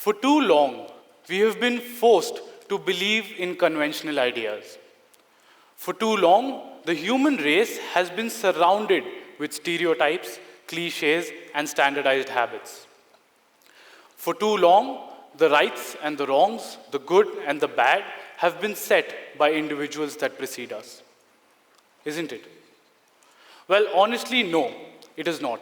For too long, we have been forced to believe in conventional ideas. For too long, the human race has been surrounded with stereotypes, cliches, and standardized habits. For too long, the rights and the wrongs, the good and the bad, have been set by individuals that precede us. Isn't it? Well, honestly, no, it is not.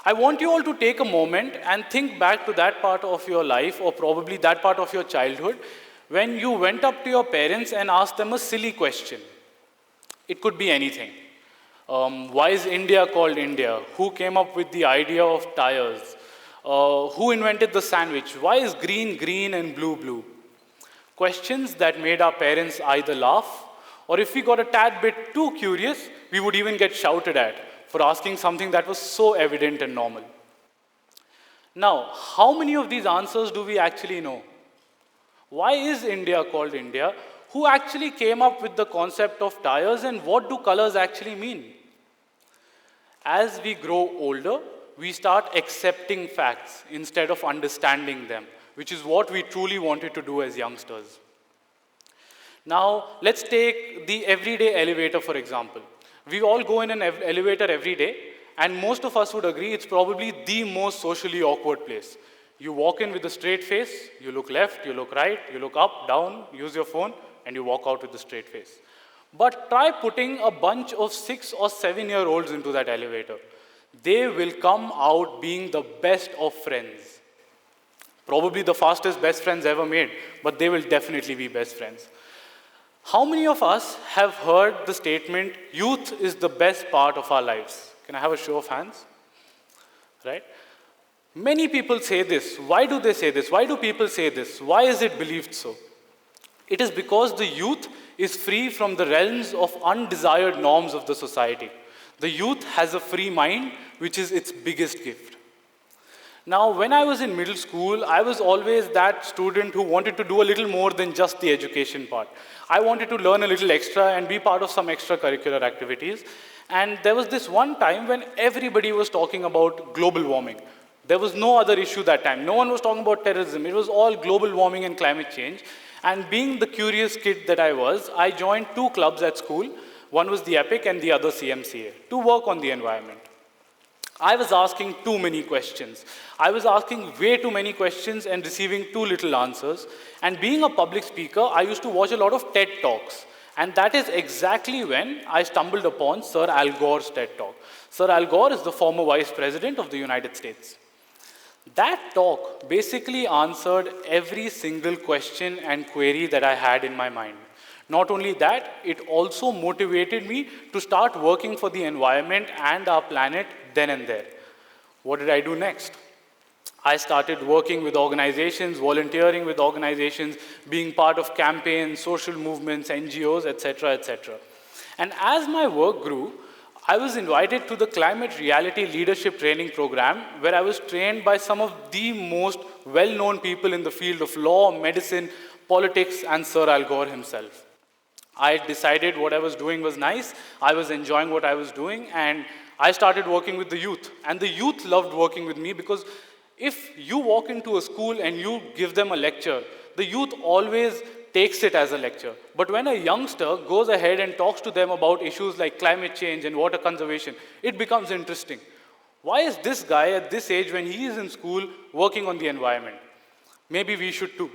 I want you all to take a moment and think back to that part of your life, or probably that part of your childhood, when you went up to your parents and asked them a silly question. It could be anything. Why is India called India? Who came up with the idea of tires? Who invented the sandwich? Why is green green and blue blue? Questions that made our parents either laugh, or if we got a tad bit too curious, we would even get shouted at for asking something that was so evident and normal. Now, how many of these answers do we actually know? Why is India called India? Who actually came up with the concept of tires, and what do colors actually mean? As we grow older, we start accepting facts instead of understanding them, which is what we truly wanted to do as youngsters. Now, let's take the everyday elevator, for example. We all go in an elevator every day, and most of us would agree it's probably the most socially awkward place. You walk in with a straight face, you look left, you look right, you look up, down, use your phone, and you walk out with a straight face. But try putting a bunch of 6 or 7-year-olds into that elevator. They will come out being the best of friends. Probably the fastest best friends ever made, but they will definitely be best friends. How many of us have heard the statement, youth is the best part of our lives? Can I have a show of hands? Right? Many people say this. Why do they say this? Why do people say this? Why is it believed so? It is because the youth is free from the realms of undesired norms of the society. The youth has a free mind, which is its biggest gift. Now, when I was in middle school, I was always that student who wanted to do a little more than just the education part. I wanted to learn a little extra and be part of some extracurricular activities. And there was this one time when everybody was talking about global warming. There was no other issue that time. No one was talking about terrorism. It was all global warming and climate change. And being the curious kid that I was, I joined 2 clubs at school. One was the EPIC and the other CMCA, to work on the environment. I was asking too many questions. I was asking way too many questions and receiving too little answers. And being a public speaker, I used to watch a lot of TED Talks. And that is exactly when I stumbled upon Sir Al Gore's TED Talk. Sir Al Gore is the former Vice President of the United States. That talk basically answered every single question and query that I had in my mind. Not only that, it also motivated me to start working for the environment and our planet then and there. What did I do next? I started working with organizations, volunteering with organizations, being part of campaigns, social movements, NGOs, etc., etc. And as my work grew, I was invited to the Climate Reality Leadership Training Program, where I was trained by some of the most well-known people in the field of law, medicine, politics, and Sir Al Gore himself. I decided what I was doing was nice, I was enjoying what I was doing, and I started working with the youth. And the youth loved working with me because if you walk into a school and you give them a lecture, the youth always takes it as a lecture. But when a youngster goes ahead and talks to them about issues like climate change and water conservation, it becomes interesting. Why is this guy at this age, when he is in school, working on the environment? Maybe we should too.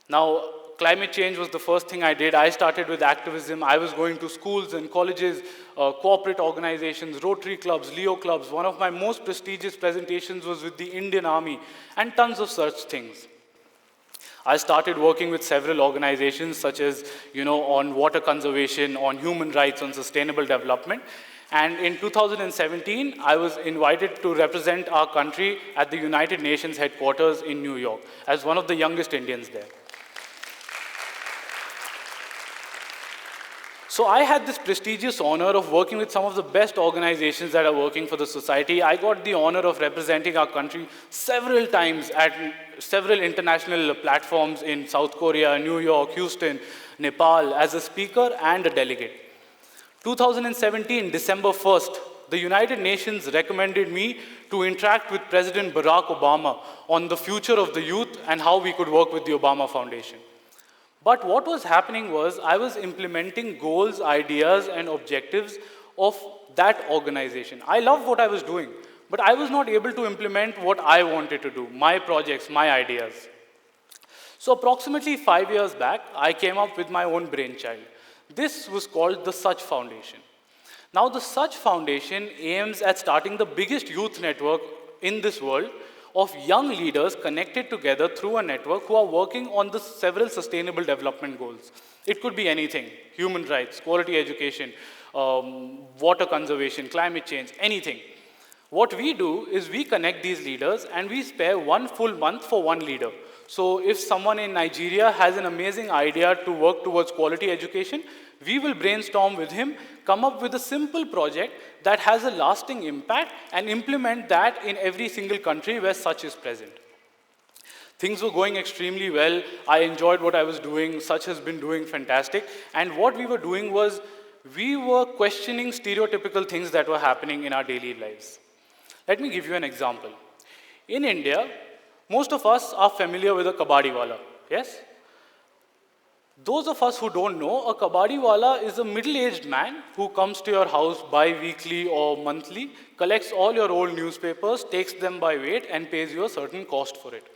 Now, climate change was the first thing I did. I started with activism. I was going to schools and colleges, corporate organizations, Rotary clubs, Leo clubs. One of my most prestigious presentations was with the Indian Army, and tons of such things. I started working with several organizations such as, on water conservation, on human rights, on sustainable development. And in 2017, I was invited to represent our country at the United Nations headquarters in New York as one of the youngest Indians there. So I had this prestigious honor of working with some of the best organizations that are working for the society. I got the honor of representing our country several times at several international platforms in South Korea, New York, Houston, Nepal, as a speaker and a delegate. 2017, December 1st, the United Nations recommended me to interact with President Barack Obama on the future of the youth and how we could work with the Obama Foundation. But what was happening was I was implementing goals, ideas, and objectives of that organization. I loved what I was doing, but I was not able to implement what I wanted to do, my projects, my ideas. So approximately 5 years back, I came up with my own brainchild. This was called the Such Foundation. Now, the Such Foundation aims at starting the biggest youth network in this world of young leaders connected together through a network who are working on the several sustainable development goals. It could be anything: human rights, quality education, water conservation, climate change, anything. What we do is we connect these leaders and we spare one full month for one leader. So if someone in Nigeria has an amazing idea to work towards quality education, we will brainstorm with him, come up with a simple project that has a lasting impact, and implement that in every single country where such is present. Things were going extremely well. I enjoyed what I was doing. Such has been doing fantastic. And what we were doing was we were questioning stereotypical things that were happening in our daily lives. Let me give you an example. In India, most of us are familiar with a kabadi wala, yes? Those of us who don't know, a kabadi wala is a middle-aged man who comes to your house bi-weekly or monthly, collects all your old newspapers, takes them by weight, and pays you a certain cost for it.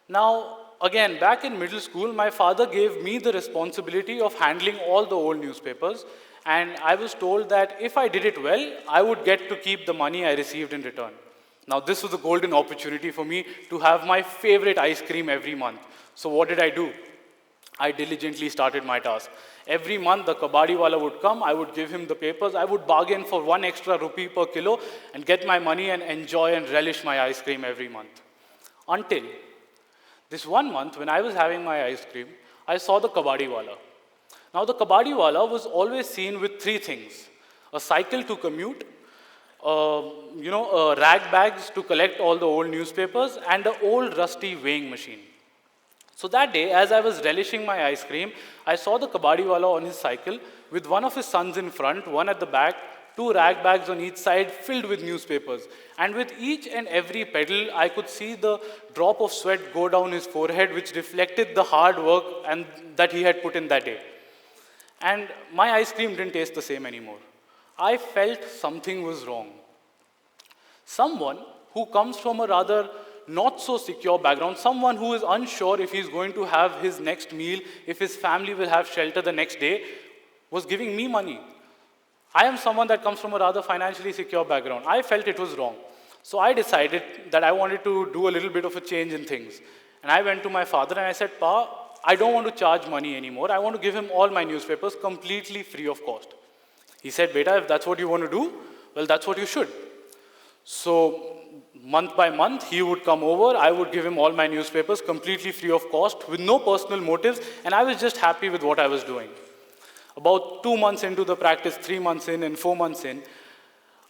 Now, again, back in middle school, my father gave me the responsibility of handling all the old newspapers, and I was told that if I did it well, I would get to keep the money I received in return. Now, this was a golden opportunity for me to have my favorite ice cream every month. So what did I do? I diligently started my task. Every month, the kabadi wala would come, I would give him the papers, I would bargain for 1 extra rupee per kilo and get my money and enjoy and relish my ice cream every month. Until this one month, when I was having my ice cream, I saw the kabadi wala. Now, the kabadi wala was always seen with 3 things: a cycle to commute, rag bags to collect all the old newspapers, and an old rusty weighing machine. So that day, as I was relishing my ice cream, I saw the kabadi wala on his cycle with one of his sons in front, one at the back, 2 rag bags on each side filled with newspapers. And with each and every pedal, I could see the drop of sweat go down his forehead, which reflected the hard work and that he had put in that day. And my ice cream didn't taste the same anymore. I felt something was wrong. Someone who comes from a rather not so secure background, someone who is unsure if he's going to have his next meal, if his family will have shelter the next day, was giving me money. I am someone that comes from a rather financially secure background. I felt it was wrong. So I decided that I wanted to do a little bit of a change in things. And I went to my father and I said, "Pa, I don't want to charge money anymore. I want to give him all my newspapers completely free of cost." He said, "Beta, if that's what you want to do, well, that's what you should." So month by month, he would come over, I would give him all my newspapers completely free of cost with no personal motives, and I was just happy with what I was doing. About 2 months into the practice, 3 months in, and 4 months in,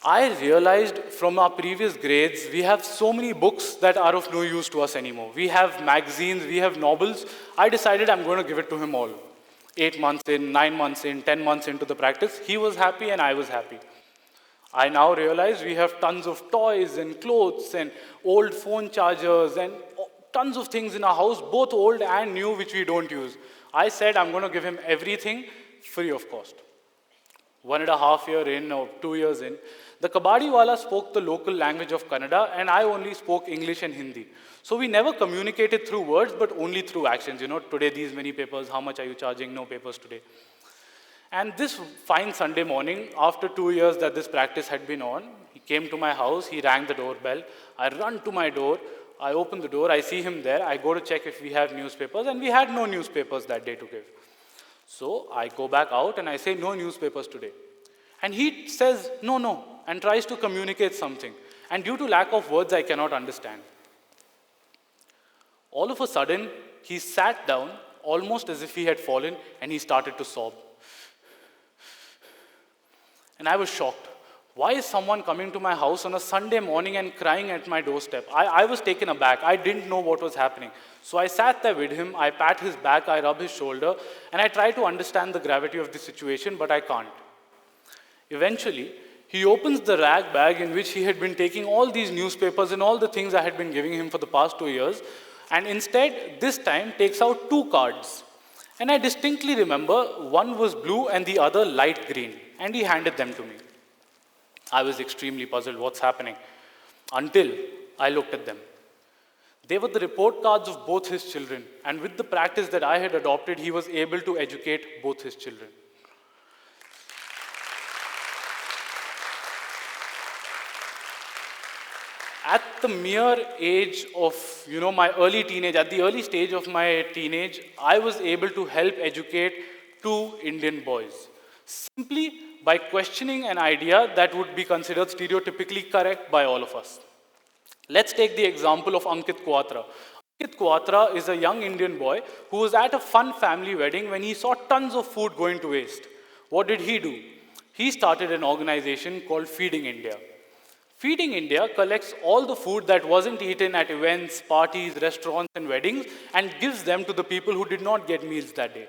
I realized from our previous grades, we have so many books that are of no use to us anymore. We have magazines, we have novels. I decided I'm going to give it to him all. 8 months in, 9 months in, 10 months into the practice, he was happy and I was happy. I now realize we have tons of toys and clothes and old phone chargers and tons of things in our house, both old and new, which we don't use. I said I'm going to give him everything free of cost. 1.5 years in or 2 years in, the kabadi wala spoke the local language of Kannada and I only spoke English and Hindi. So we never communicated through words, but only through actions. Today these many papers, how much are you charging? No papers today. And this fine Sunday morning, after 2 years that this practice had been on, he came to my house, he rang the doorbell. I run to my door, I open the door, I see him there, I go to check if we have newspapers, and we had no newspapers that day to give. So I go back out and I say, "No newspapers today." And he says, no, and tries to communicate something. And due to lack of words, I cannot understand. All of a sudden, he sat down, almost as if he had fallen, and he started to sob. And I was shocked. Why is someone coming to my house on a Sunday morning and crying at my doorstep? I was taken aback. I didn't know what was happening. So I sat there with him, I pat his back, I rub his shoulder, and I try to understand the gravity of the situation, but I can't. Eventually, He opens the rag bag in which he had been taking all these newspapers and all the things I had been giving him for the past 2 years, and instead, this time, takes out 2 cards. And I distinctly remember one was blue and the other light green, and he handed them to me. I was extremely puzzled, what's happening? Until I looked at them. They were the report cards of both his children, and with the practice that I had adopted, he was able to educate both his children. At the mere age of, my early teenage, at the early stage of my teenage, I was able to help educate 2 Indian boys, simply by questioning an idea that would be considered stereotypically correct by all of us. Let's take the example of Ankit Quatra. Ankit Quatra is a young Indian boy who was at a fun family wedding when he saw tons of food going to waste. What did he do? He started an organization called Feeding India. Feeding India collects all the food that wasn't eaten at events, parties, restaurants, and weddings and gives them to the people who did not get meals that day.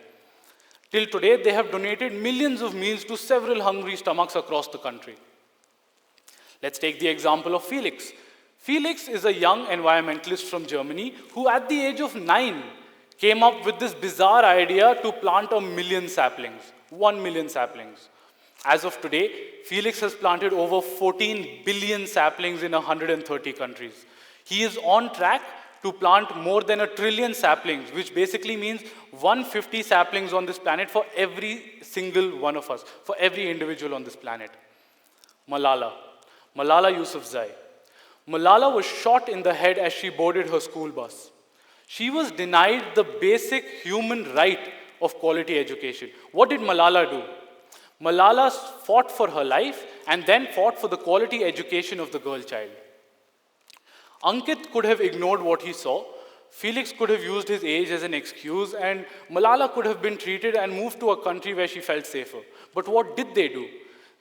Till today, they have donated millions of meals to several hungry stomachs across the country. Let's take the example of Felix. Felix is a young environmentalist from Germany who, at the age of 9, came up with this bizarre idea to plant 1,000,000 saplings, 1,000,000 saplings. As of today, Felix has planted over 14 billion saplings in 130 countries. He is on track to plant more than 1 trillion saplings, which basically means 150 saplings on this planet for every single one of us, for every individual on this planet. Malala Yousafzai. Malala was shot in the head as she boarded her school bus. She was denied the basic human right of quality education. What did Malala do? Malala fought for her life and then fought for the quality education of the girl child. Ankit could have ignored what he saw, Felix could have used his age as an excuse, and Malala could have been treated and moved to a country where she felt safer. But what did they do?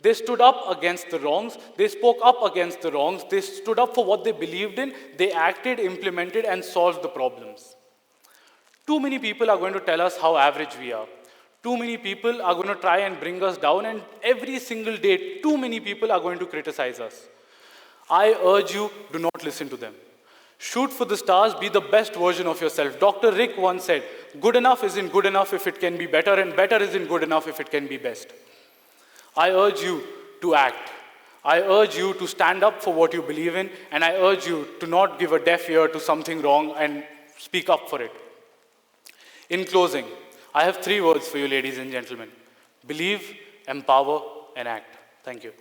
They stood up against the wrongs, they spoke up against the wrongs, they stood up for what they believed in, they acted, implemented, and solved the problems. Too many people are going to tell us how average we are. Too many people are going to try and bring us down, and every single day, too many people are going to criticize us. I urge you, do not listen to them. Shoot for the stars, be the best version of yourself. Dr. Rick once said, good enough isn't good enough if it can be better, and better isn't good enough if it can be best. I urge you to act. I urge you to stand up for what you believe in, and I urge you to not give a deaf ear to something wrong and speak up for it. In closing, I have 3 words for you, ladies and gentlemen. Believe, empower, and act. Thank you.